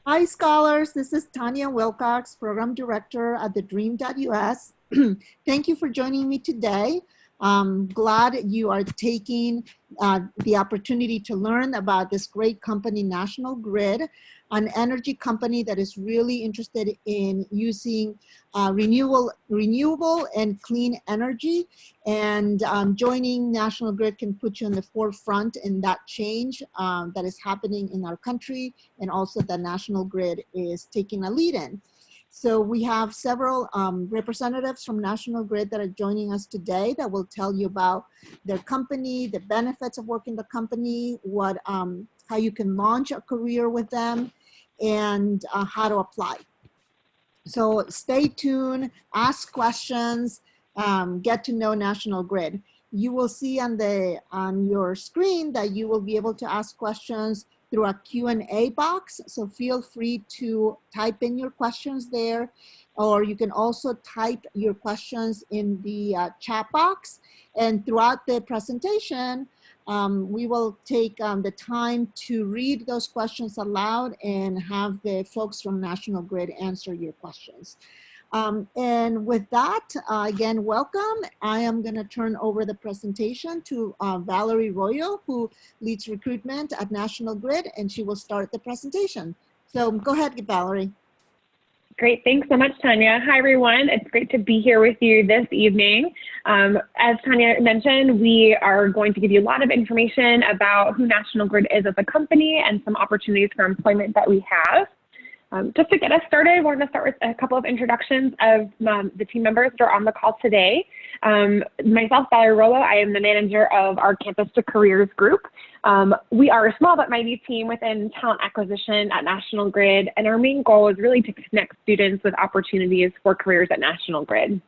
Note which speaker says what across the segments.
Speaker 1: Hi, scholars. This is Tanya Wilcox, Program Director at TheDream.Us. Thank you for joining me today. I'm glad you are taking the opportunity to learn about this great company, National Grid, an energy company that is really interested in using renewable and clean energy. And joining National Grid can put you on the forefront in that change that is happening in our country, and also the National Grid is taking a lead in. So we have several representatives from National Grid that are joining us today that will tell you about their company, the benefits of working the company, what, how you can launch a career with them, and how to apply. So stay tuned, ask questions, get to know National Grid. You will see on your screen that you will be able to ask questions through a Q&A box. So feel free to type in your questions there, or you can also type your questions in the chat box. And throughout the presentation, we will take the time to read those questions aloud and have the folks from National Grid answer your questions. And with that, again, welcome. I am going to turn over the presentation to Valerie Royo, who leads recruitment at National Grid, and she will start the presentation. So go ahead, Valerie.
Speaker 2: Great, thanks so much, Tanya. Hi, everyone. It's great to be here with you this evening. As Tanya mentioned, we are going to give you a lot of information about who National Grid is as a company and some opportunities for employment that we have. Just to get us started, we're going to start with a couple of introductions of the team members that are on the call today. Myself, Valerie Rollo, I am the manager of our Campus to Careers group. We are a small but mighty team within talent acquisition at National Grid, and our main goal is really to connect students with opportunities for careers at National Grid.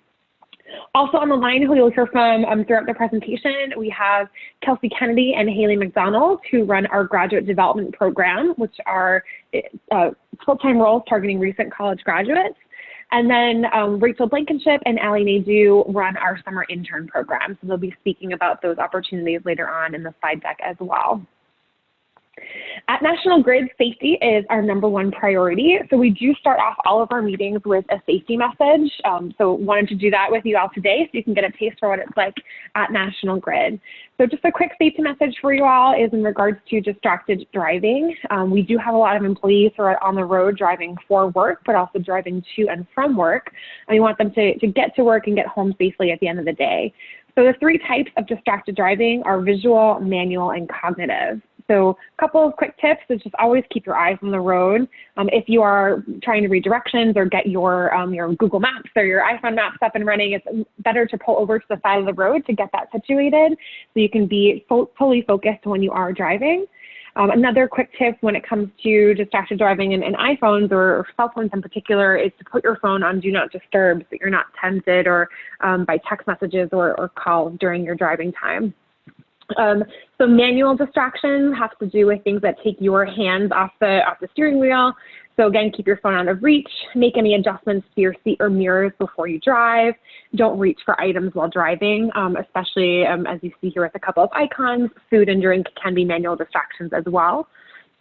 Speaker 2: Also on the line, who you'll hear from throughout the presentation, we have Kelsey Kennedy and Haley McDonald, who run our graduate development program, which are full-time roles targeting recent college graduates. And then Rachel Blankenship and Allie Nadeau run our summer intern program. So they'll be speaking about those opportunities later on in the slide deck as well. At National Grid, safety is our #1 priority. So we do start off all of our meetings with a safety message. So wanted to do that with you all today so you can get a taste for what it's like at National Grid. So just a quick safety message for you all is in regards to distracted driving. We do have a lot of employees who are on the road driving for work, but also driving to and from work. And we want them to get to work and get home safely at the end of the day. So the 3 types of distracted driving are visual, manual, and cognitive. So a couple of quick tips is just always keep your eyes on the road. If you are trying to read directions or get your Google Maps or your iPhone Maps up and running, it's better to pull over to the side of the road to get that situated so you can be fully focused when you are driving. Another quick tip when it comes to distracted driving and iPhones or cell phones in particular is to put your phone on Do Not Disturb so you're not tempted or by text messages or calls during your driving time. So manual distractions have to do with things that take your hands off the steering wheel. So again, keep your phone out of reach, make any adjustments to your seat or mirrors before you drive. Don't reach for items while driving, especially as you see here with a couple of icons, food and drink can be manual distractions as well.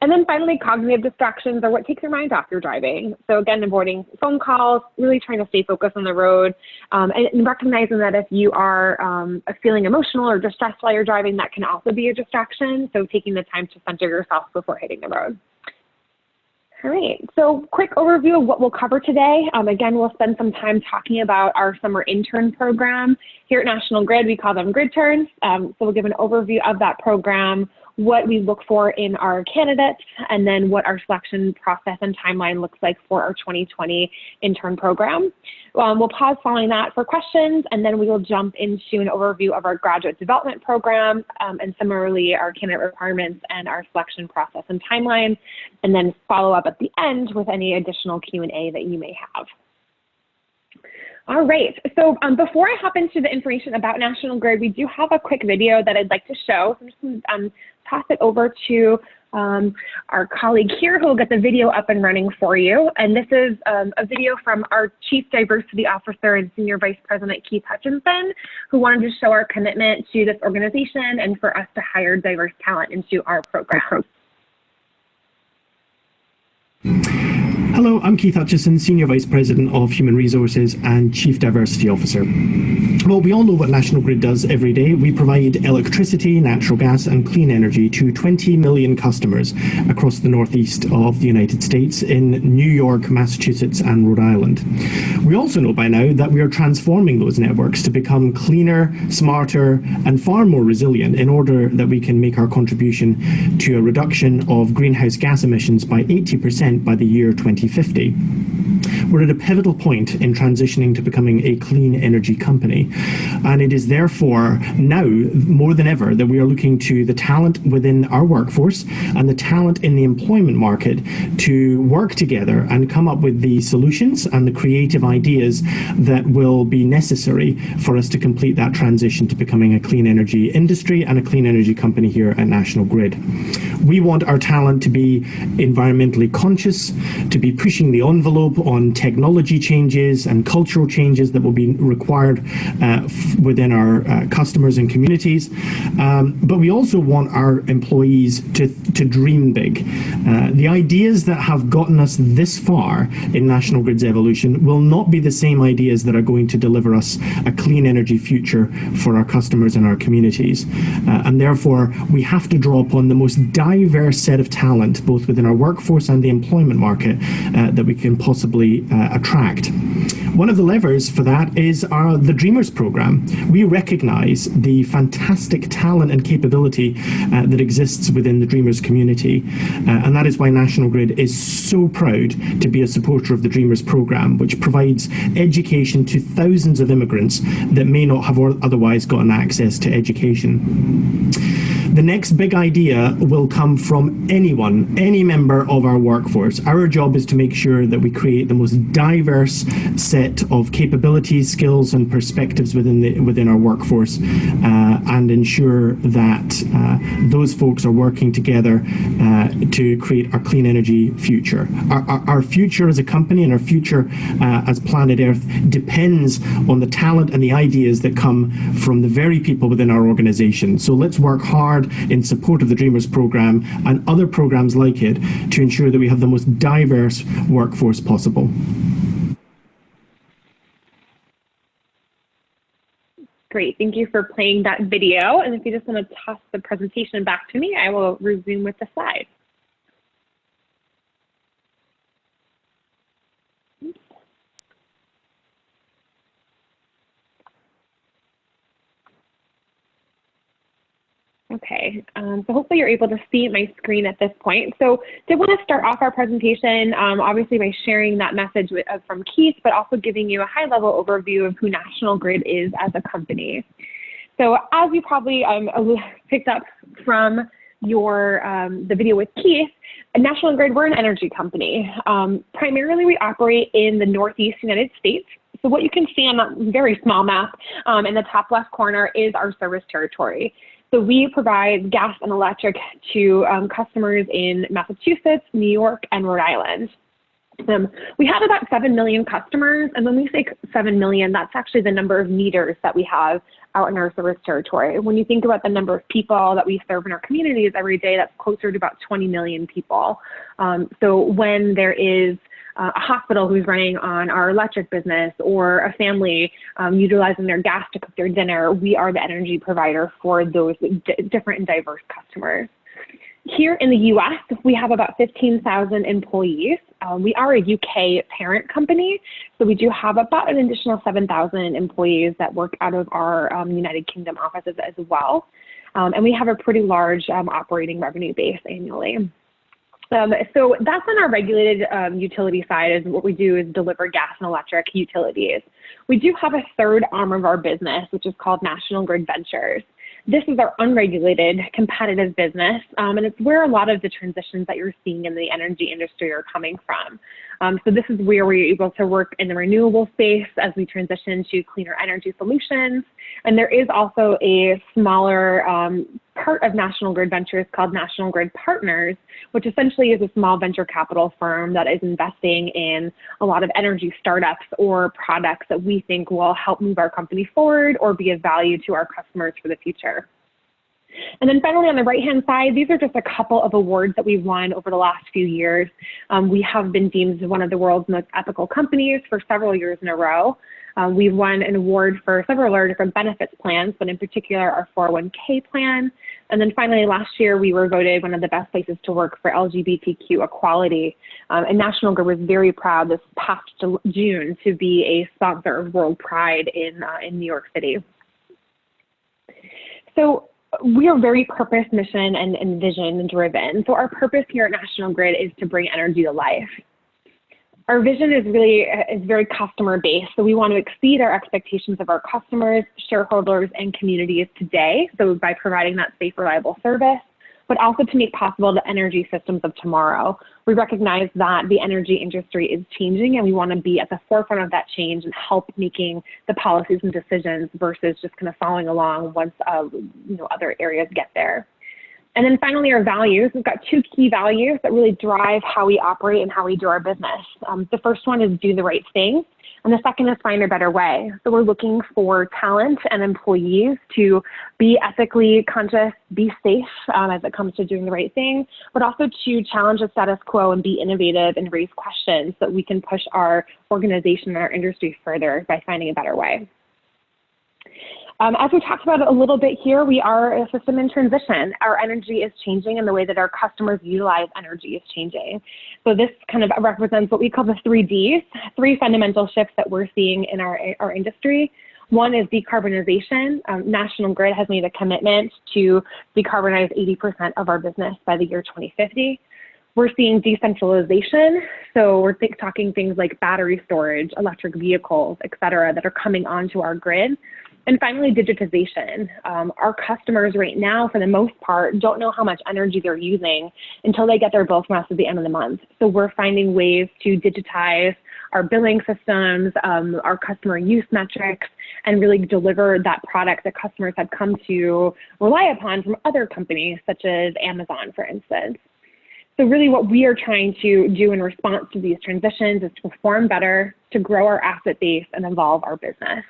Speaker 2: And then finally, cognitive distractions are what takes your mind off your driving. So again, avoiding phone calls, really trying to stay focused on the road, and recognizing that if you are feeling emotional or distressed while you're driving, that can also be a distraction. So taking the time to center yourself before hitting the road. All right, so quick overview of what we'll cover today. Again, we'll spend some time talking about our summer intern program. Here at National Grid, we call them Grid Turns. So we'll give an overview of that program, what we look for in our candidates, and then what our selection process and timeline looks like for our 2020 intern program. We'll pause following that for questions, and then we will jump into an overview of our graduate development program, and similarly our candidate requirements and our selection process and timeline, and then follow up at the end with any additional Q&A that you may have. All right, so before I hop into the information about National Grid, we do have a quick video that I'd like to show. So I'm just going to toss it over to our colleague here who will get the video up and running for you. And this is a video from our Chief Diversity Officer and Senior Vice President, Keith Hutchinson, who wanted to show our commitment to this organization and for us to hire diverse talent into our program.
Speaker 3: I'm Keith Hutchison, Senior Vice President of Human Resources and Chief Diversity Officer. Well, we all know what National Grid does every day. We provide electricity, natural gas and clean energy to 20 million customers across the northeast of the United States in New York, Massachusetts and Rhode Island. We also know by now that we are transforming those networks to become cleaner, smarter and far more resilient in order that we can make our contribution to a reduction of greenhouse gas emissions by 80% by the year 2050. We're at a pivotal point in transitioning to becoming a clean energy company, and it is therefore now more than ever that we are looking to the talent within our workforce and the talent in the employment market to work together and come up with the solutions and the creative ideas that will be necessary for us to complete that transition to becoming a clean energy industry and a clean energy company here at National Grid. We want our talent to be environmentally conscious, to be pushing the envelope on technology changes and cultural changes that will be required within our customers and communities. But we also want our employees to dream big. The ideas that have gotten us this far in National Grid's evolution will not be the same ideas that are going to deliver us a clean energy future for our customers and our communities. And therefore, we have to draw upon the most diverse set of talent, both within our workforce and the employment market, that we can possibly attract. One of the levers for that is the Dreamers program. We recognize the fantastic talent and capability that exists within the Dreamers community, and that is why National Grid is so proud to be a supporter of the Dreamers program, which provides education to thousands of immigrants that may not have otherwise gotten access to education. The next big idea will come from anyone, any member of our workforce. Our job is to make sure that we create the most diverse set of capabilities, skills and perspectives within our workforce, and ensure that those folks are working together to create our clean energy future. Our future as a company and our future as planet Earth depends on the talent and the ideas that come from the very people within our organization. So let's work hard in support of the Dreamers program and other programs like it to ensure that we have the most diverse workforce possible.
Speaker 2: Great, thank you for playing that video. And if you just want to toss the presentation back to me, I will resume with the slides. Okay, so hopefully you're able to see my screen at this point. So did want to start off our presentation, obviously by sharing that message from Keith, but also giving you a high-level overview of who National Grid is as a company. So as you probably picked up from your the video with Keith, at National Grid, we're an energy company. Primarily, we operate in the Northeast United States. So what you can see on that very small map in the top left corner is our service territory. So we provide gas and electric to customers in Massachusetts, New York, and Rhode Island. We have about 7 million customers, and when we say 7 million, that's actually the number of meters that we have out in our service territory. When you think about the number of people that we serve in our communities every day, that's closer to about 20 million people. So when there is a hospital who's running on our electric business, or a family utilizing their gas to cook their dinner, we are the energy provider for those different and diverse customers. Here in the US, we have about 15,000 employees. We are a UK parent company, so we do have about an additional 7,000 employees that work out of our United Kingdom offices as well. And we have a pretty large operating revenue base annually. So that's on our regulated utility side. Is what we do is deliver gas and electric utilities. We do have a third arm of our business, which is called National Grid Ventures. This is our unregulated competitive business, and it's where a lot of the transitions that you're seeing in the energy industry are coming from. So this is where we're able to work in the renewable space as we transition to cleaner energy solutions. And there is also a smaller part of National Grid Ventures called National Grid Partners, which essentially is a small venture capital firm that is investing in a lot of energy startups or products that we think will help move our company forward or be of value to our customers for the future. And then finally, on the right-hand side, these are just a couple of awards that we've won over the last few years. We have been deemed one of the world's most ethical companies for several years in a row. We've won an award for several of our different benefits plans, but in particular our 401k plan. And then finally, last year, we were voted one of the best places to work for LGBTQ equality. And National Grid was very proud this past June to be a sponsor of World Pride in New York City. So we are very purpose, mission, and vision driven. So our purpose here at National Grid is to bring energy to life. Our vision is very customer based. So we want to exceed our expectations of our customers, shareholders, and communities today. So by providing that safe, reliable service, but also to make possible the energy systems of tomorrow. We recognize that the energy industry is changing and we want to be at the forefront of that change and help making the policies and decisions versus just kind of following along once other areas get there. And then finally, our values. We've got two key values that really drive how we operate and how we do our business. The first one is do the right thing, and the second is find a better way. So we're looking for talent and employees to be ethically conscious, be safe as it comes to doing the right thing, but also to challenge the status quo and be innovative and raise questions so that we can push our organization and our industry further by finding a better way. As we talked about a little bit here, we are a system in transition. Our energy is changing and the way that our customers utilize energy is changing. So this kind of represents what we call the 3Ds, three fundamental shifts that we're seeing in our industry. One is decarbonization. National Grid has made a commitment to decarbonize 80% of our business by the year 2050. We're seeing decentralization, so we're talking things like battery storage, electric vehicles, et cetera, that are coming onto our grid. And finally, digitization. Our customers right now, for the most part, don't know how much energy they're using until they get their bill from us at the end of the month. So we're finding ways to digitize our billing systems, our customer use metrics, and really deliver that product that customers have come to rely upon from other companies, such as Amazon, for instance. So really what we are trying to do in response to these transitions is to perform better, to grow our asset base, and evolve our business.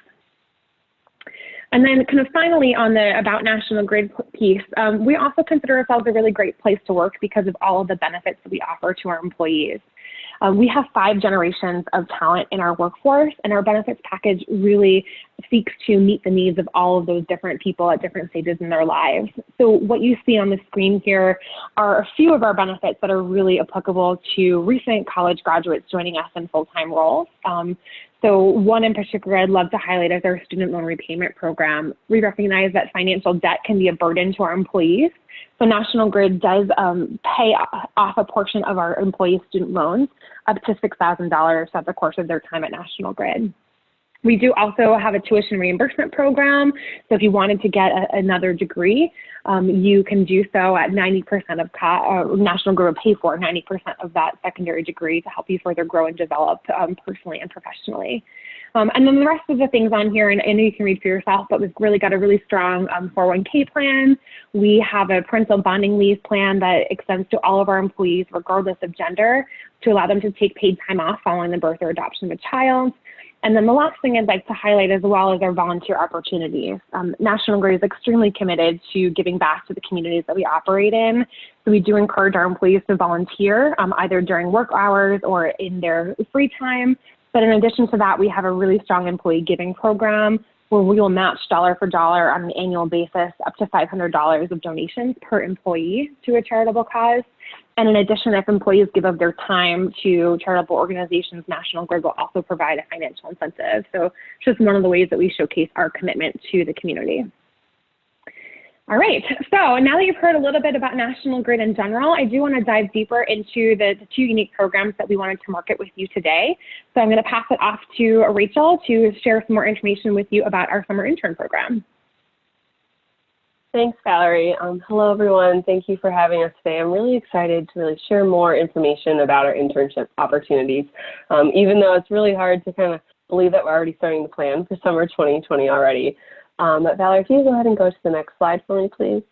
Speaker 2: And then kind of finally on the About National Grid piece, we also consider ourselves a really great place to work because of all of the benefits that we offer to our employees. We have 5 generations of talent in our workforce, and our benefits package really seeks to meet the needs of all of those different people at different stages in their lives. So what you see on the screen here are a few of our benefits that are really applicable to recent college graduates joining us in full-time roles. So one in particular I'd love to highlight is our student loan repayment program. We recognize that financial debt can be a burden to our employees. So National Grid does pay off a portion of our employees' student loans up to $6,000 throughout the course of their time at National Grid. We do also have a tuition reimbursement program. So if you wanted to get another degree, you can do so at 90% of National Grid will pay for 90% of that secondary degree to help you further grow and develop personally and professionally. And then the rest of the things on here, and I know you can read for yourself, but we've really got a really strong 401k plan. We have a parental bonding leave plan that extends to all of our employees, regardless of gender, to allow them to take paid time off following the birth or adoption of a child. And then the last thing I'd like to highlight as well is our volunteer opportunities. National Grid is extremely committed to giving back to the communities that we operate in. So we do encourage our employees to volunteer either during work hours or in their free time. But in addition to that, we have a really strong employee giving program where we will match dollar for dollar on an annual basis up to $500 of donations per employee to a charitable cause. And in addition, if employees give of their time to charitable organizations, National Grid will also provide a financial incentive. So it's just one of the ways that we showcase our commitment to the community. All right, so now that you've heard a little bit about National Grid in general, I do want to dive deeper into the 2 unique programs that we wanted to market with you today. So I'm going to pass it off to Rachel to share some more information with you about our summer intern program.
Speaker 4: Thanks, Valerie. Hello, everyone. Thank you for having us today. I'm really excited to really share more information about our internship opportunities, even though it's really hard to kind of believe that we're already starting to plan for summer 2020 already. But Valerie, can you go ahead and go to the next slide for me, please?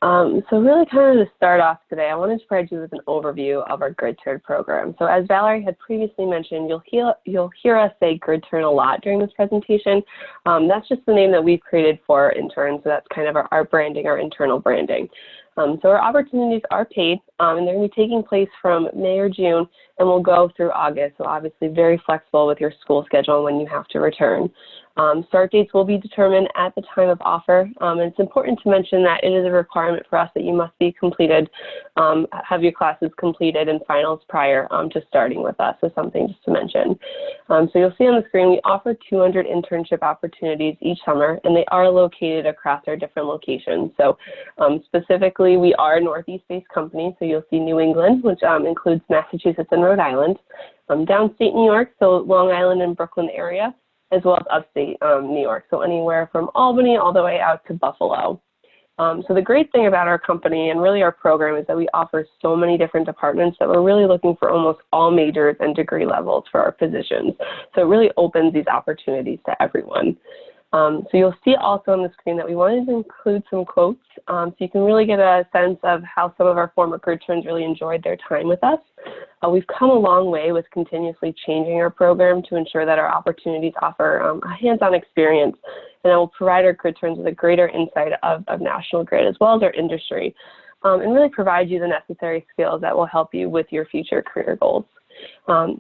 Speaker 4: So really kind of to start off today, I wanted to provide you with an overview of our Grid Turn program. So as Valerie had previously mentioned, you'll hear us say Grid Turn a lot during this presentation. That's just the name that we've created for our interns, so that's kind of our branding, our internal branding. So our opportunities are paid, and they're going to be taking place from May or June, and will go through August. So obviously very flexible with your school schedule when you have to return. Start dates will be determined at the time of offer, and it's important to mention that it is a requirement for us that you must be completed, have your classes completed and finals prior to starting with us, so something just to mention. So you'll see on the screen we offer 200 internship opportunities each summer, and they are located across our different locations. So specifically, we are a Northeast-based company, so you'll see New England, which includes Massachusetts and Rhode Island, downstate New York, so Long Island and Brooklyn area, as well as upstate New York, so anywhere from Albany all the way out to Buffalo. So the great thing about our company and really our program is that we offer so many different departments that we're really looking for almost all majors and degree levels for our positions. So it really opens these opportunities to everyone. So you'll see also on the screen that we wanted to include some quotes so you can really get a sense of how some of our former Grid Turns really enjoyed their time with us. We've come a long way with continuously changing our program to ensure that our opportunities offer a hands-on experience, and that will provide our Grid Turns with a greater insight of National Grid as well as our industry, and really provide you the necessary skills that will help you with your future career goals.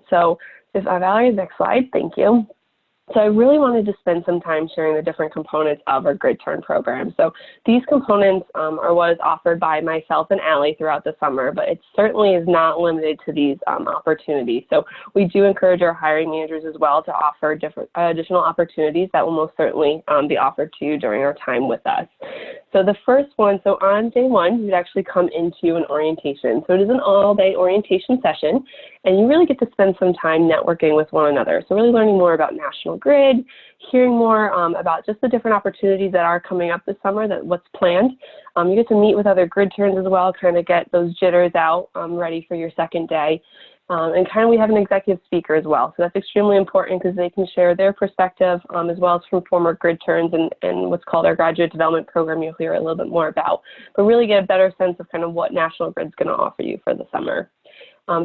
Speaker 4: So if Valerie, next slide, thank you. So I really wanted to spend some time sharing the different components of our Grid Turn program. So these components are what is offered by myself and Allie throughout the summer, but it certainly is not limited to these opportunities. So we do encourage our hiring managers as well to offer different additional opportunities that will most certainly be offered to you during our time with us. So the first one, so on day one, you'd actually come into an orientation. So it is an all-day orientation session, and you really get to spend some time networking with one another. So really learning more about National Grid, hearing more about just the different opportunities that are coming up this summer, what's planned. You get to meet with other Grid Turns as well, kind of get those jitters out, ready for your second day. And kind of we have an executive speaker as well. So that's extremely important because they can share their perspective as well as from former Grid Turns and what's called our graduate development program you'll hear a little bit more about. But really get a better sense of kind of what National Grid's going to offer you for the summer.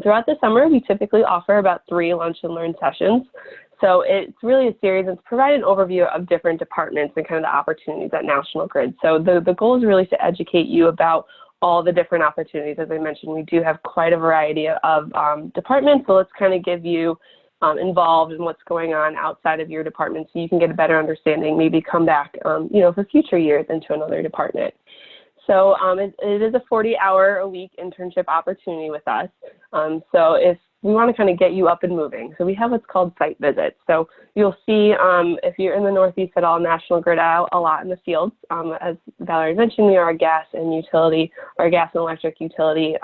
Speaker 4: Throughout the summer, we typically offer about 3 lunch and learn sessions. So it's really a series that's provide an overview of different departments and kind of the opportunities at National Grid. So the goal is really to educate you about all the different opportunities. As I mentioned, we do have quite a variety of departments, so let's kind of get you involved in what's going on outside of your department so you can get a better understanding, maybe come back, for future years into another department. So it is a 40-hour-a-week internship opportunity with us. So if we want to kind of get you up and moving. So we have what's called site visits. So you'll see if you're in the Northeast at all, National Grid out a lot in the fields. As Valerie mentioned, we are a gas and electric utility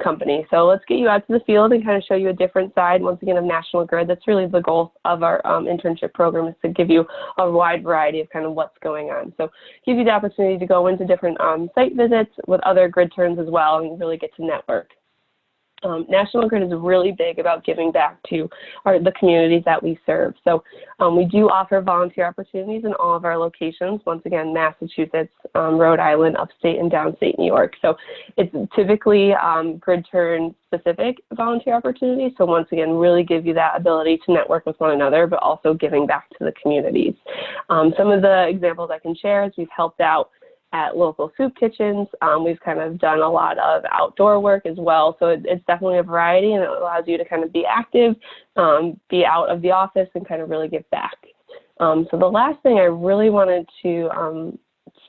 Speaker 4: company. So let's get you out to the field and kind of show you a different side, once again, of National Grid. That's really the goal of our internship program, is to give you a wide variety of kind of what's going on. So give you the opportunity to go into different site visits with other Grid Turns as well and really get to network. National Grid is really big about giving back to the communities that we serve. So we do offer volunteer opportunities in all of our locations, once again, Massachusetts, Rhode Island, upstate, and downstate New York. So it's typically Grid Turn specific volunteer opportunities. So once again, really give you that ability to network with one another, but also giving back to the communities. Some of the examples I can share is we've helped out at local soup kitchens. We've kind of done a lot of outdoor work as well. So it's definitely a variety, and it allows you to kind of be active, be out of the office, and kind of really give back. So the last thing I really wanted to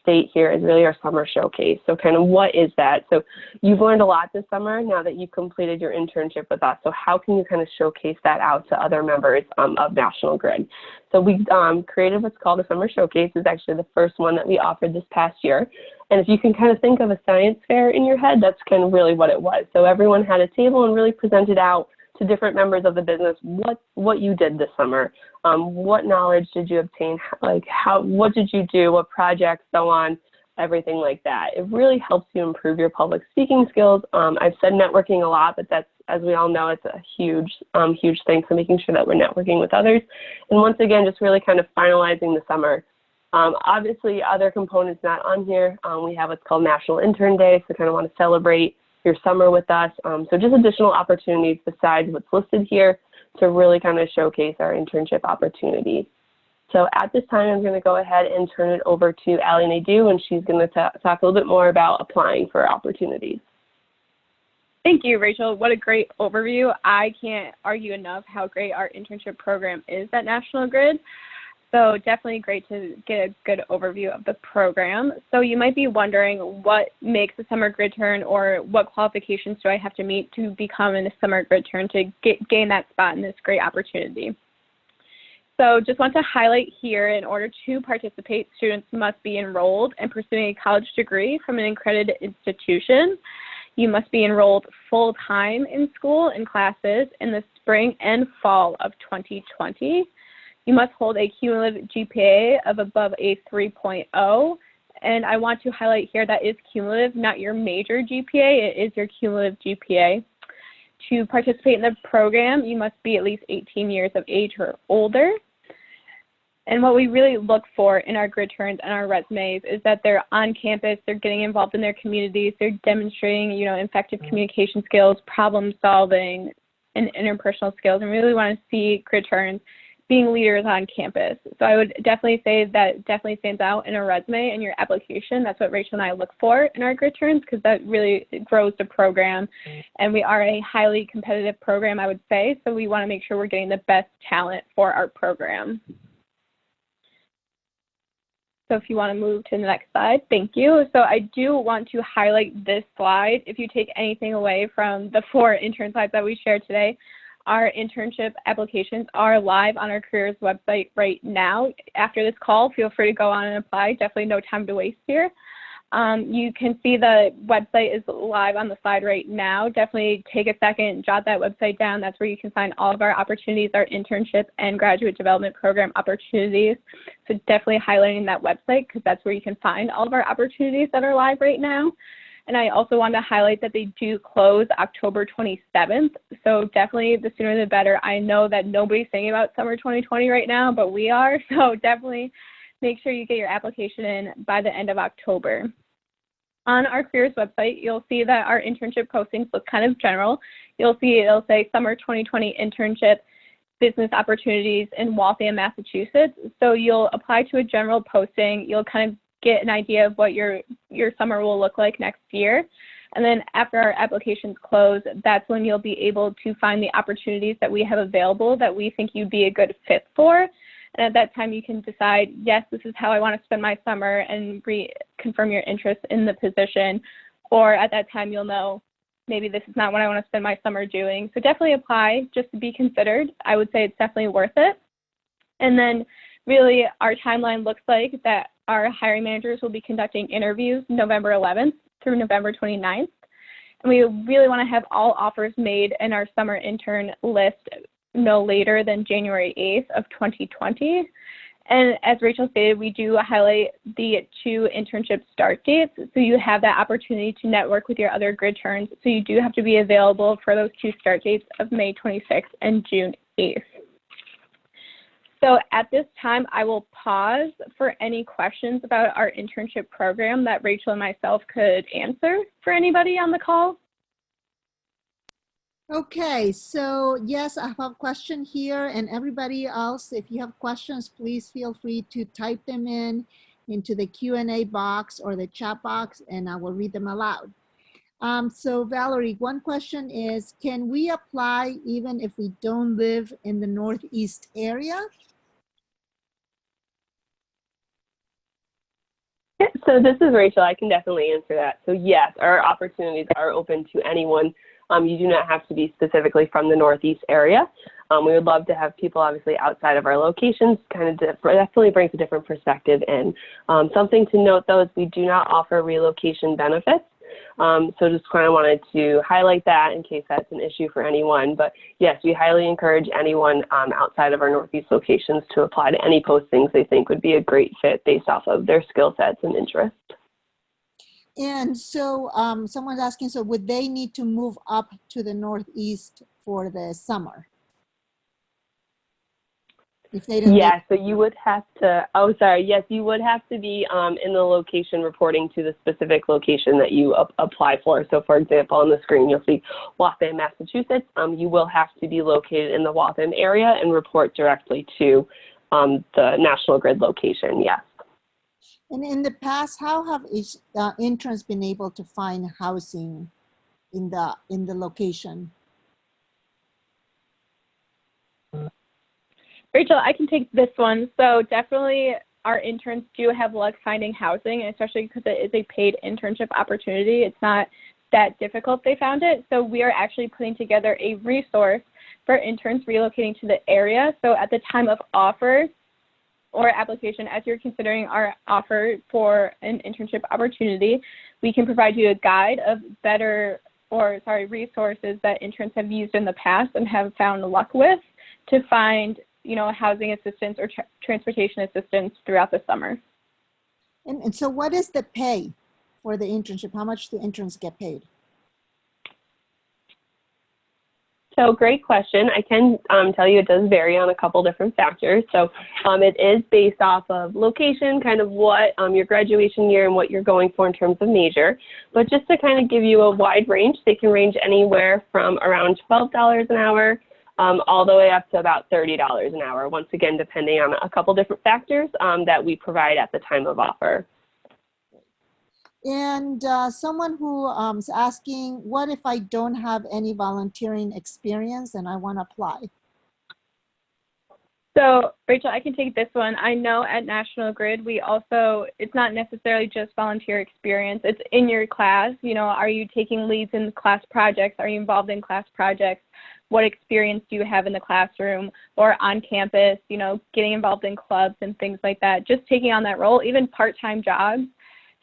Speaker 4: state here is really our summer showcase. So kind of what is that? So you've learned a lot this summer now that you've completed your internship with us. So how can you kind of showcase that out to other members of National Grid? So we created what's called a summer showcase. It's actually the first one that we offered this past year. And if you can kind of think of a science fair in your head, that's kind of really what it was. So everyone had a table and really presented out to different members of the business what you did this summer. What knowledge did you obtain? What did you do? What projects, so on, everything like that. It really helps you improve your public speaking skills. I've said networking a lot, but that's, as we all know, it's a huge thing. So making sure that we're networking with others. And once again, just really kind of finalizing the summer Obviously, other components not on here, we have what's called National Intern Day, so kind of want to celebrate your summer with us. So just additional opportunities besides what's listed here to really kind of showcase our internship opportunities. So at this time, I'm going to go ahead and turn it over to Allie Nadeau, and she's going to talk a little bit more about applying for opportunities.
Speaker 5: Thank you, Rachel. What a great overview. I can't argue enough how great our internship program is at National Grid. So definitely great to get a good overview of the program. So you might be wondering what makes a summer grid turn, or what qualifications do I have to meet to become a summer grid turn to gain that spot in this great opportunity. So just want to highlight here, in order to participate, students must be enrolled and pursuing a college degree from an accredited institution. You must be enrolled full-time in school and classes in the spring and fall of 2020. You must hold a cumulative GPA of above a 3.0. And I want to highlight here that is cumulative, not your major GPA. It is your cumulative GPA. To participate in the program, you must be at least 18 years of age or older. And what we really look for in our grid turns and our resumes is that they're on campus, they're getting involved in their communities, they're demonstrating, effective communication skills, problem solving, and interpersonal skills. And we really want to see grid turns being leaders on campus. So I would definitely say that definitely stands out in a resume and your application. That's what Rachel and I look for in our grid turns, because that really grows the program. And we are a highly competitive program, I would say. So we want to make sure we're getting the best talent for our program. So if you want to move to the next slide, thank you. So I do want to highlight this slide. If you take anything away from the 4 intern slides that we shared today, our internship applications are live on our careers website right now. After this call, feel free to go on and apply. Definitely no time to waste here. You can see the website is live on the slide right now. Definitely take a second, jot that website down. That's where you can find all of our opportunities, our internship and graduate development program opportunities. So definitely highlighting that website, because that's where you can find all of our opportunities that are live right now. And I also want to highlight that they do close October 27th. So definitely the sooner the better. I know that nobody's thinking about summer 2020 right now, but we are. So definitely make sure you get your application in by the end of October. On our careers website, you'll see that our internship postings look kind of general. You'll see it'll say summer 2020 internship business opportunities in Waltham, Massachusetts. So you'll apply to a general posting. You'll kind of get an idea of what your summer will look like next year. And then after our applications close, that's when you'll be able to find the opportunities that we have available that we think you'd be a good fit for. And at that time, you can decide, yes, this is how I want to spend my summer, and reconfirm your interest in the position. Or at that time, you'll know, maybe this is not what I want to spend my summer doing. So definitely apply just to be considered. I would say it's definitely worth it. And then really our timeline looks like that our hiring managers will be conducting interviews November 11th through November 29th. And we really want to have all offers made in our summer intern list no later than January 8th of 2020. And as Rachel stated, we do highlight the 2 internship start dates. So you have that opportunity to network with your other grid turns. So you do have to be available for those 2 start dates of May 26th and June 8th. So at this time, I will pause for any questions about our internship program that Rachel and myself could answer for anybody on the call.
Speaker 1: Okay, so yes, I have a question here, and everybody else, if you have questions, please feel free to type them into the Q&A box or the chat box, and I will read them aloud. So Valerie, one question is, can we apply even if we don't live in the Northeast area?
Speaker 4: Yeah, so this is Rachel. I can definitely answer that. So yes, our opportunities are open to anyone. You do not have to be specifically from the Northeast area. We would love to have people obviously outside of our locations. Definitely brings a different perspective in. Something to note though is we do not offer relocation benefits. So just kind of wanted to highlight that in case that's an issue for anyone. But yes, we highly encourage anyone outside of our Northeast locations to apply to any postings they think would be a great fit based off of their skill sets and interests.
Speaker 1: And so someone's asking, so would they need to move up to the Northeast for the summer? If they didn't
Speaker 4: Yeah, so you would have to, oh, sorry, yes, you would have to be in the location reporting to the specific location that you apply for. So for example, on the screen, you'll see Waltham, Massachusetts. You will have to be located in the Waltham area and report directly to the National Grid location, yes.
Speaker 1: And in the past, how have interns been able to find housing in the location?
Speaker 5: Rachel, I can take this one. So definitely our interns do have luck finding housing, especially because it is a paid internship opportunity. It's not that difficult, they found it. So we are actually putting together a resource for interns relocating to the area. So at the time of offer or application, as you're considering our offer for an internship opportunity, we can provide you a guide of resources that interns have used in the past and have found luck with to find housing assistance or transportation assistance throughout the summer.
Speaker 1: And so what is the pay for the internship? How much do interns get paid?
Speaker 4: So great question. I can tell you it does vary on a couple different factors. So it is based off of location, kind of what your graduation year and what you're going for in terms of major. But just to kind of give you a wide range, they can range anywhere from around $12 an hour all the way up to about $30 an hour, once again, depending on a couple different factors that we provide at the time of offer.
Speaker 1: And someone who is asking, what if I don't have any volunteering experience and I want to apply?
Speaker 5: So, Rachel, I can take this one. I know at National Grid, it's not necessarily just volunteer experience. It's in your class. Are you taking leads in class projects? Are you involved in class projects? What experience do you have in the classroom or on campus, getting involved in clubs and things like that? Just taking on that role, even part-time jobs,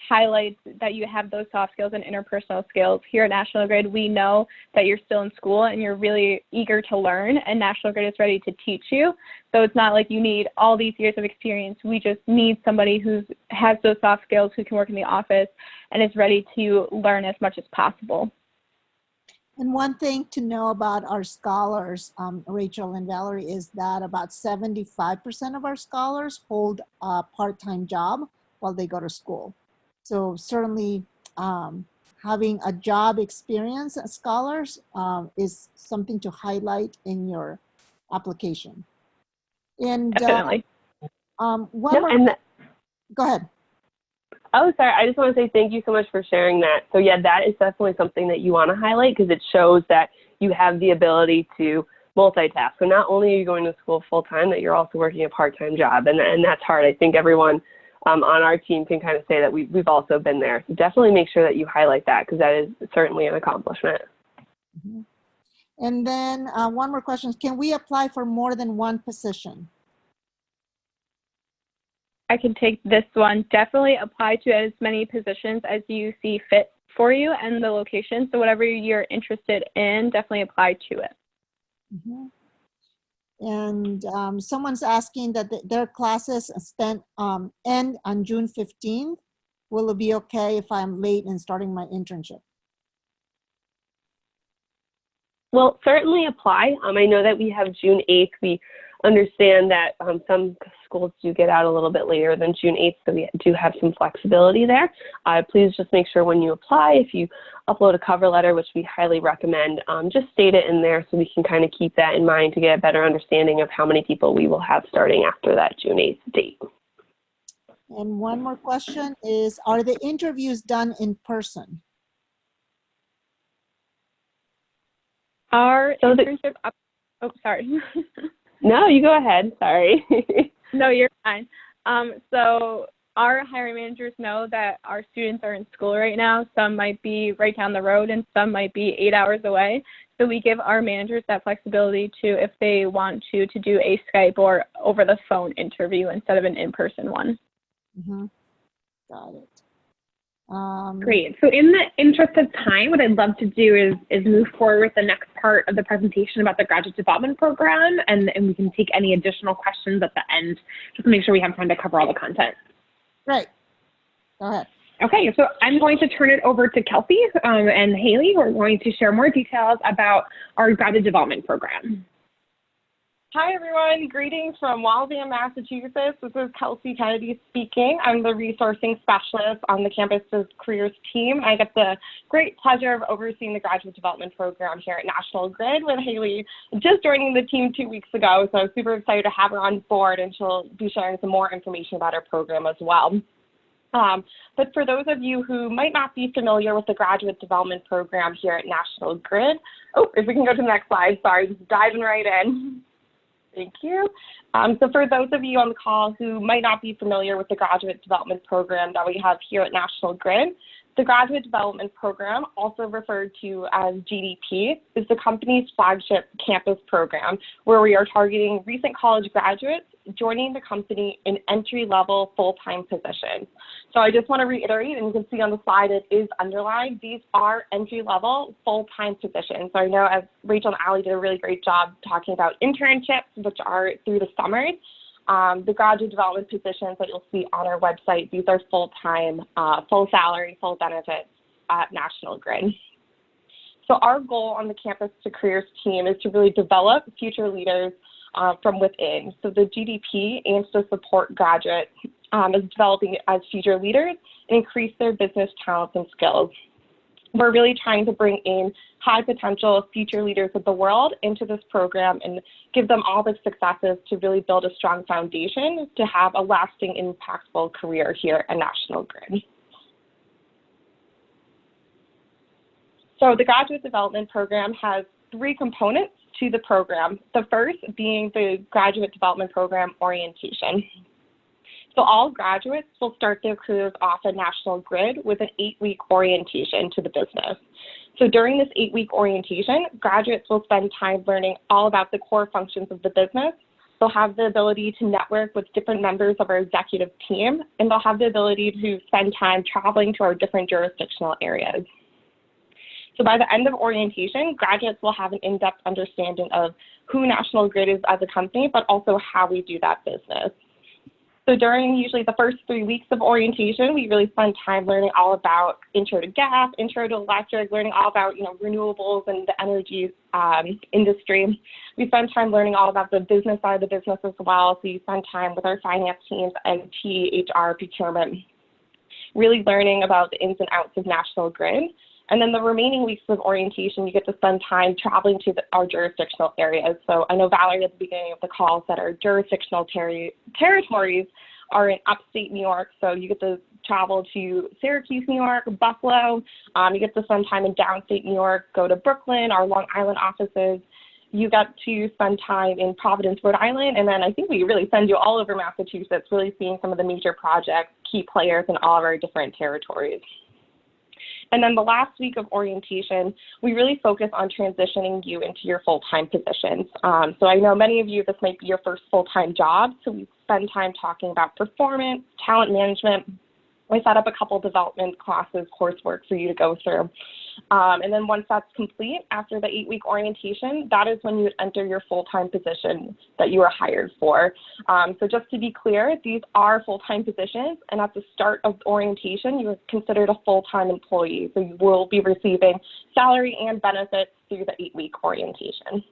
Speaker 5: highlights that you have those soft skills and interpersonal skills. Here at National Grid, we know that you're still in school and you're really eager to learn, and National Grid is ready to teach you. So it's not like you need all these years of experience. We just need somebody who has those soft skills, who can work in the office and is ready to learn as much as possible.
Speaker 1: And one thing to know about our scholars, Rachel and Valerie, is that about 75% of our scholars hold a part-time job while they go to school. So certainly having a job experience as scholars is something to highlight in your application. And
Speaker 5: Definitely.
Speaker 1: Go ahead.
Speaker 4: Oh, sorry. I just want to say thank you so much for sharing that. So yeah, that is definitely something that you want to highlight because it shows that you have the ability to multitask. So not only are you going to school full time, that you're also working a part-time job, and that's hard. I think everyone on our team can kind of say that we've also been there. So definitely make sure that you highlight that because that is certainly an accomplishment.
Speaker 1: Mm-hmm. And then one more question: can we apply for more than one position?
Speaker 5: I can take this one. Definitely apply to as many positions as you see fit for you and the location. So whatever you're interested in, definitely apply to it.
Speaker 1: Mm-hmm. And someone's asking that their classes end on June 15th. Will it be okay if I'm late in starting my internship?
Speaker 4: Well, certainly apply. I know that we have June 8th. We understand that some schools do get out a little bit later than June 8th, so we do have some flexibility there. Please just make sure when you apply, if you upload a cover letter, which we highly recommend, just state it in there so we can kind of keep that in mind to get a better understanding of how many people we will have starting after that June 8th date.
Speaker 1: And one more question is, are the interviews done in person?
Speaker 5: Our internship, oh, sorry.
Speaker 4: No, you go ahead, sorry.
Speaker 5: No, you're fine. So our hiring managers know that our students are in school right now. Some might be right down the road and some might be 8 hours away. So we give our managers that flexibility to, if they want to do a Skype or over the phone interview instead of an in-person one.
Speaker 1: Mm-hmm. Got it.
Speaker 2: Great. So in the interest of time, what I'd love to do is move forward with the next part of the presentation about the graduate development program, and we can take any additional questions at the end, just to make sure we have time to cover all the content.
Speaker 1: Right. Go ahead.
Speaker 2: Okay, so I'm going to turn it over to Kelsey and Haley, who are going to share more details about our graduate development program.
Speaker 6: Hi, everyone. Greetings from Waltham, Massachusetts. This is Kelsey Kennedy speaking. I'm the resourcing specialist on the campus's careers team. I get the great pleasure of overseeing the graduate development program here at National Grid with Haley just joining the team 2 weeks ago. So I'm super excited to have her on board, and she'll be sharing some more information about our program as well. But for those of you who might not be familiar with the graduate development program here at National Grid, if we can go to the next slide, sorry, just diving right in. Thank you. So for those of you on the call who might not be familiar with the graduate development program that we have here at National Grid, the Graduate Development Program, also referred to as GDP, is the company's flagship campus program where we are targeting recent college graduates joining the company in entry-level full-time positions. So I just want to reiterate, and you can see on the slide it is underlined, these are entry-level full-time positions. So I know as Rachel and Allie did a really great job talking about internships, which are through the summers. The graduate development positions that you'll see on our website, these are full-time, full salary, full benefits at National Grid. So our goal on the Campus to Careers team is to really develop future leaders from within. So the GDP aims to support graduates as developing as future leaders and increase their business talents and skills. We're really trying to bring in high potential future leaders of the world into this program and give them all the successes to really build a strong foundation to have a lasting, impactful career here at National Grid. So the Graduate Development Program has 3 components to the program, the first being the Graduate Development Program orientation. So all graduates will start their careers off at National Grid with an 8-week orientation to the business. So during this 8-week orientation, graduates will spend time learning all about the core functions of the business. They'll have the ability to network with different members of our executive team, and they'll have the ability to spend time traveling to our different jurisdictional areas. So by the end of orientation, graduates will have an in-depth understanding of who National Grid is as a company, but also how we do that business. So during usually the first 3 weeks of orientation, we really spend time learning all about intro to gas, intro to electric, learning all about renewables and the energy industry. We spend time learning all about the business side of the business as well. So you spend time with our finance teams, IT, HR, procurement, really learning about the ins and outs of National Grid. And then the remaining weeks of orientation, you get to spend time traveling to our jurisdictional areas. So I know Valerie at the beginning of the call said our jurisdictional territories are in upstate New York. So you get to travel to Syracuse, New York, Buffalo. You get to spend time in downstate New York, go to Brooklyn, our Long Island offices. You get to spend time in Providence, Rhode Island. And then I think we really send you all over Massachusetts, really seeing some of the major projects, key players in all of our different territories. And then the last week of orientation, we really focus on transitioning you into your full-time positions. So I know many of you, this might be your first full-time job, so we spend time talking about performance, talent management. We set up a couple development classes, coursework for you to go through. And then once that's complete, after the 8-week orientation, that is when you would enter your full-time position that you were hired for. So just to be clear, these are full-time positions, and at the start of orientation, you are considered a full-time employee. So you will be receiving salary and benefits through the 8-week orientation.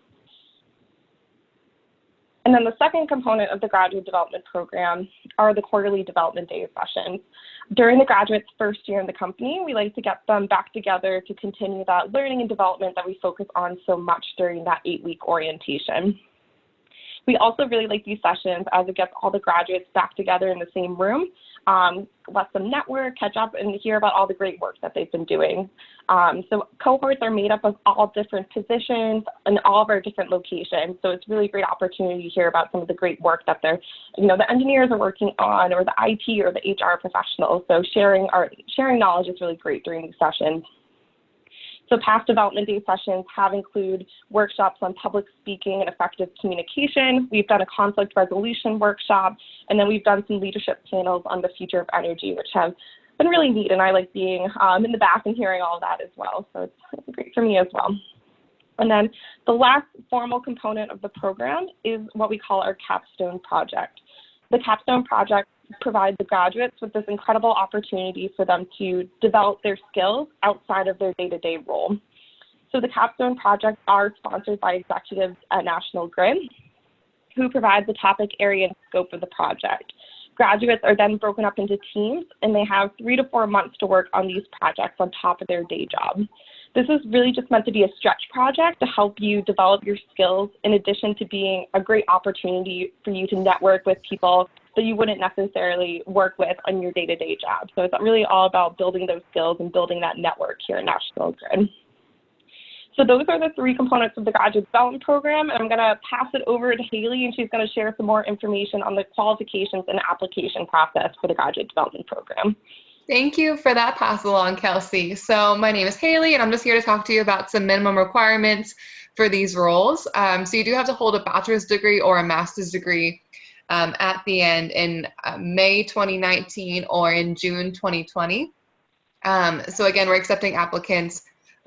Speaker 6: And then the second component of the graduate development program are the quarterly development day sessions. During the graduate's first year in the company, we like to get them back together to continue that learning and development that we focus on so much during that 8-week orientation. We also really like these sessions as it gets all the graduates back together in the same room, let them network, catch up, and hear about all the great work that they've been doing. So cohorts are made up of all different positions and all of our different locations. So it's really a great opportunity to hear about some of the great work that the engineers are working on, or the IT or the HR professionals. So sharing knowledge is really great during these sessions. So past development day sessions have included workshops on public speaking and effective communication. We've done a conflict resolution workshop, and then we've done some leadership panels on the future of energy, which have been really neat, and I like being in the back and hearing all of that as well. So it's great for me as well. And then the last formal component of the program is what we call our capstone project. The capstone project provides the graduates with this incredible opportunity for them to develop their skills outside of their day-to-day role. So the capstone projects are sponsored by executives at National Grid. who provides the topic area and scope of the project. Graduates are then broken up into teams, and they have 3 to 4 months to work on these projects on top of their day job. This is really just meant to be a stretch project to help you develop your skills, in addition to being a great opportunity for you to network with people that you wouldn't necessarily work with on your day-to-day job. So it's really all about building those skills and building that network here at National Grid. So those are the 3 components of the graduate development program, and I'm going to pass it over to Haley, and she's going to share some more information on the qualifications and application process for the graduate development program.
Speaker 7: Thank you for that pass along, Kelsey. So my name is Haley, and I'm just here to talk to you about some minimum requirements for these roles. So you do have to hold a bachelor's degree or a master's degree at the end in May 2019 or in June 2020. So again, we're accepting applicants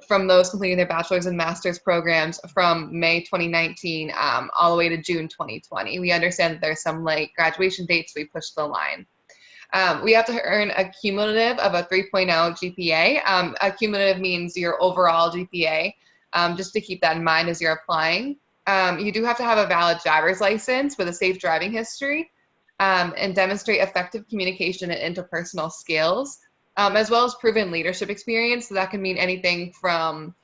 Speaker 7: from those completing their bachelor's and master's programs from May 2019 all the way to June 2020. We understand that there's some late graduation dates, so we pushed the line. We have to earn a cumulative of a 3.0 GPA. A cumulative means your overall GPA, just to keep that in mind as you're applying. You do have to have a valid driver's license with a safe driving history and demonstrate effective communication and interpersonal skills, as well as proven leadership experience. So that can mean anything from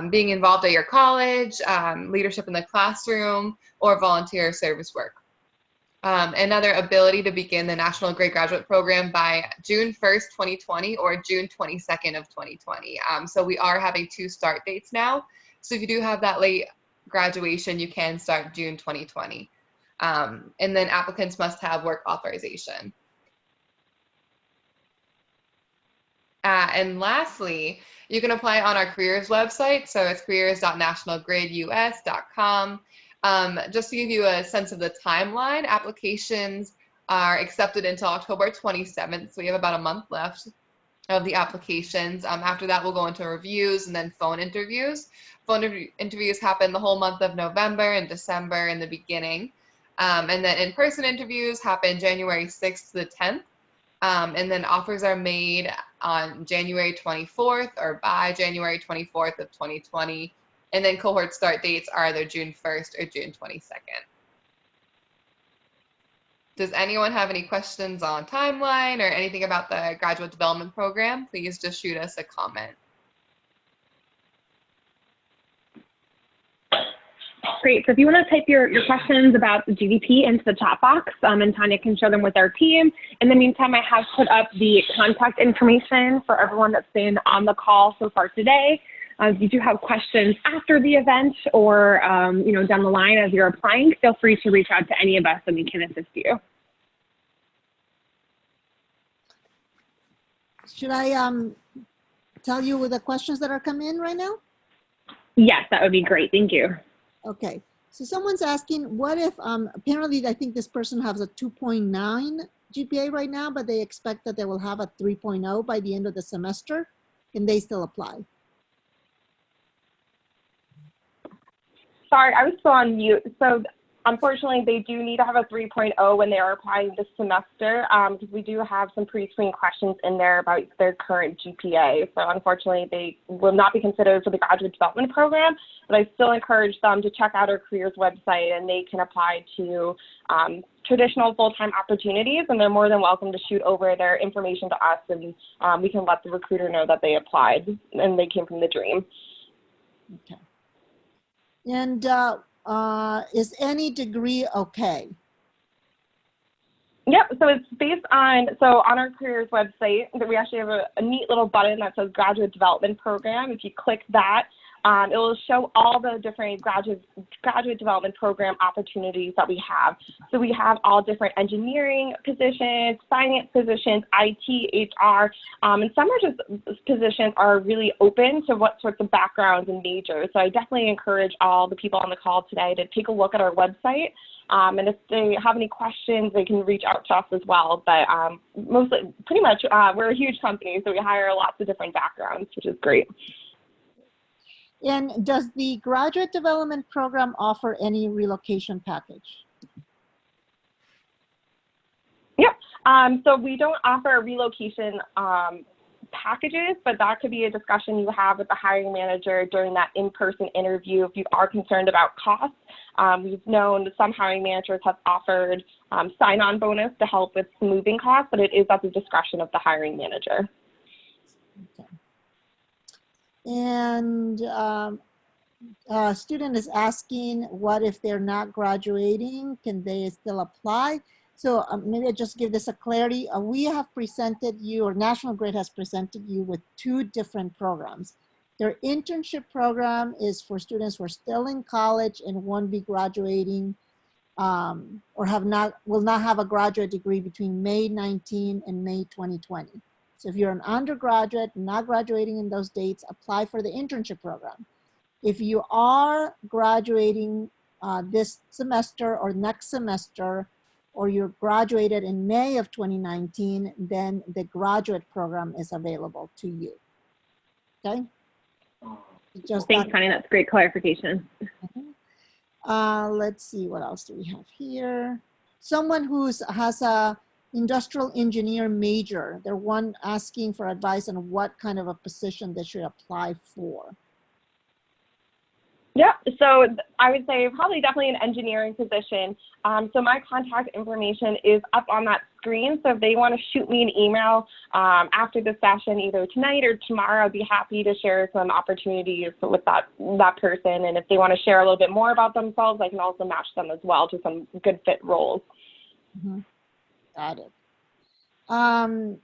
Speaker 7: being involved at your college, leadership in the classroom, or volunteer service work. Another ability to begin the National Grid Graduate Program by June 1st, 2020 or June 22nd of 2020. So we are having 2 start dates now. So if you do have that late graduation, you can start June 2020. And then applicants must have work authorization. And lastly, you can apply on our careers website. So it's careers.nationalgridus.com. Just to give you a sense of the timeline, applications are accepted until October 27th. So we have about a month left of the applications. After that, we'll go into reviews and then phone interviews. Phone interviews happen the whole month of November and December in the beginning. And then in-person interviews happen January 6th to the 10th. And then offers are made on January 24th or by January 24th of 2020. And then cohort start dates are either June 1st or June 22nd. Does anyone have any questions on timeline or anything about the graduate development program? Please just shoot us a comment.
Speaker 2: Great. So if you want to type your questions about the GDP into the chat box, and Tanya can share them with our team. In the meantime, I have put up the contact information for everyone that's been on the call so far today. If you do have questions after the event or down the line as you're applying, feel free to reach out to any of us and we can assist you.
Speaker 1: Should I tell you the questions that are coming in right now?
Speaker 2: Yes, that would be great. Thank you.
Speaker 1: Okay, so someone's asking, what if, apparently I think this person has a 2.9 GPA right now, but they expect that they will have a 3.0 by the end of the semester. Can they still apply?
Speaker 6: Sorry, I was still on mute. So unfortunately, they do need to have a 3.0 when they are applying this semester, because we do have some pre-screen questions in there about their current GPA. So unfortunately, they will not be considered for the graduate development program, but I still encourage them to check out our careers website and they can apply to traditional full-time opportunities, and they're more than welcome to shoot over their information to us, and we can let the recruiter know that they applied and they came from the DREAM.
Speaker 1: Okay. And is any degree okay?
Speaker 6: Yep, so it's based on, on our careers website, we actually have a neat little button that says graduate development program. If you click that, it will show all the different graduate development program opportunities that we have. So we have all different engineering positions, finance positions, IT, HR, and some are just positions are really open to what sorts of backgrounds and majors. So I definitely encourage all the people on the call today to take a look at our website. And if they have any questions, they can reach out to us as well. But mostly, pretty much, we're a huge company, so we hire lots of different backgrounds, which is great.
Speaker 1: And does the graduate development program offer any relocation package?
Speaker 6: Yep. So we don't offer a relocation packages, but that could be a discussion you have with the hiring manager during that in-person interview if you are concerned about costs. We've known some hiring managers have offered sign-on bonus to help with moving costs, but it is at the discretion of the hiring manager.
Speaker 1: Okay. And a student is asking, what if they're not graduating? Can they still apply? So maybe I just give this a clarity. We have presented you, or National Grid has presented you with two different programs. Their internship program is for students who are still in college and won't be graduating or will not have a graduate degree between May 19 and May 2020. So if you're an undergraduate, not graduating in those dates, apply for the internship program. If you are graduating this semester or next semester, or you're graduated in May of 2019, then the graduate program is available to you. Okay?
Speaker 2: Thanks, Tanya. That's great clarification.
Speaker 1: Let's see, what else do we have here? Someone who has a industrial engineer major, they're asking for advice on what kind of a position they should apply for.
Speaker 6: Yeah, so I would say probably definitely an engineering position. So my contact information is up on that screen. So if they want to shoot me an email after the session, either tonight or tomorrow, I'd be happy to share some opportunities with that person. And if they want to share a little bit more about themselves, I can also match them as well to some good fit roles.
Speaker 1: Mm-hmm. Got it. And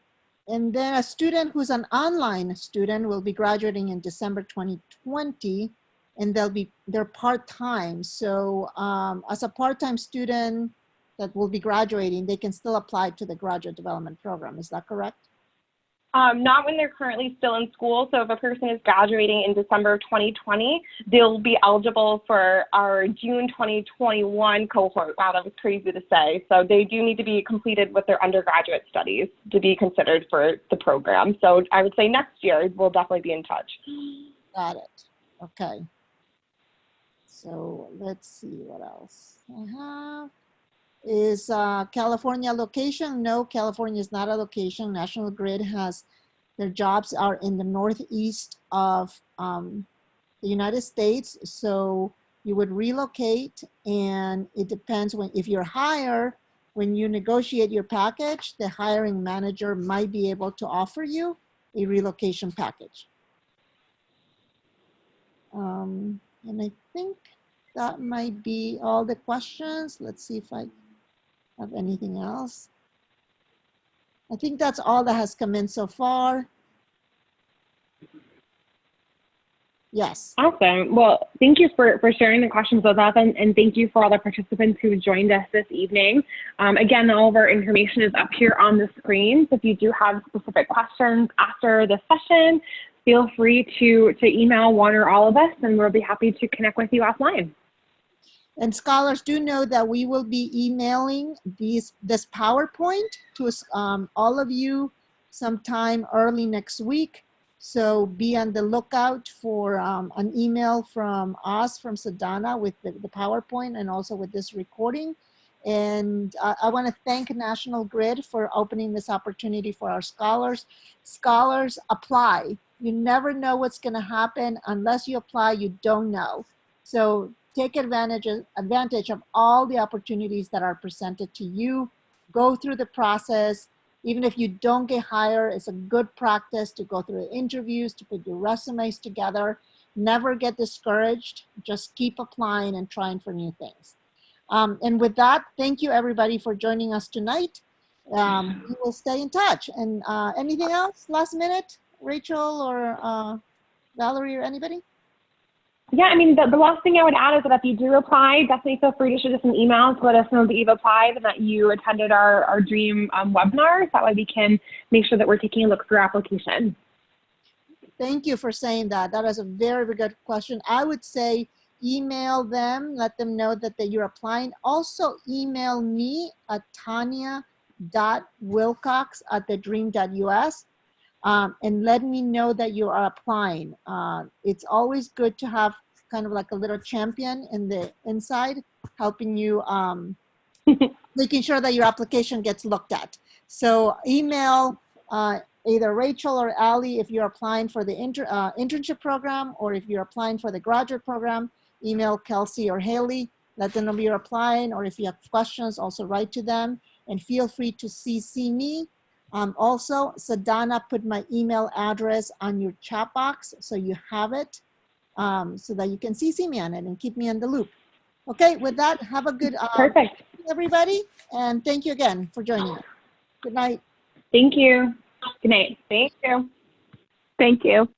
Speaker 1: then a student who's an online student will be graduating in December 2020. And they're part-time. So as a part-time student that will be graduating, they can still apply to the graduate development program. Is that correct?
Speaker 6: Not when they're currently still in school. So if a person is graduating in December of 2020, they'll be eligible for our June 2021 cohort. Wow, that was crazy to say. So they do need to be completed with their undergraduate studies to be considered for the program. So I would say next year we'll definitely be in touch.
Speaker 1: Got it. Okay. So let's see what else I have. Is California location? No, California is not a location. National Grid has, their jobs are in the northeast of the United States. So you would relocate, and it depends if you're hired, when you negotiate your package, the hiring manager might be able to offer you a relocation package. And I think that might be all the questions. Let's see if I have anything else. I think that's all that has come in so far. Yes.
Speaker 2: Awesome. Well, thank you for sharing the questions with us, and thank you for all the participants who joined us this evening. Again, all of our information is up here on the screen. So if you do have specific questions after the session, feel free to email one or all of us, and we'll be happy to connect with you offline.
Speaker 1: And scholars, do know that we will be emailing this PowerPoint to all of you sometime early next week. So be on the lookout for an email from us, from Sedana, with the PowerPoint and also with this recording. And I want to thank National Grid for opening this opportunity for our scholars. Scholars, apply. You never know what's going to happen. Unless you apply, you don't know. So take advantage of all the opportunities that are presented to you. Go through the process. Even if you don't get hired, it's a good practice to go through the interviews, to put your resumes together. Never get discouraged. Just keep applying and trying for new things. And with that, thank you everybody for joining us tonight. We will stay in touch. And anything else last minute, Rachel or Valerie or anybody?
Speaker 2: Yeah, I mean, the last thing I would add is that if you do apply, definitely feel free to shoot us an email to let us know that you've applied and that you attended our DREAM webinar. That way we can make sure that we're taking a look through your application.
Speaker 1: Thank you for saying that. That is a very, very good question. I would say email them, let them know that you're applying. Also email me at tanya.wilcox@TheDream.Us. And let me know that you are applying. It's always good to have kind of like a little champion in the inside, helping you, making sure that your application gets looked at. So email either Rachel or Ali, if you're applying for the internship program, or if you're applying for the graduate program, email Kelsey or Haley, let them know you're applying, or if you have questions, also write to them, and feel free to CC me. Also, Sadana put my email address on your chat box, so you have it, so that you can CC me on it and keep me in the loop. Okay, with that, have a good
Speaker 2: Perfect.
Speaker 1: everybody, and thank you again for joining us. Good night.
Speaker 2: Thank you. Good night.
Speaker 6: Thank you.
Speaker 5: Thank you.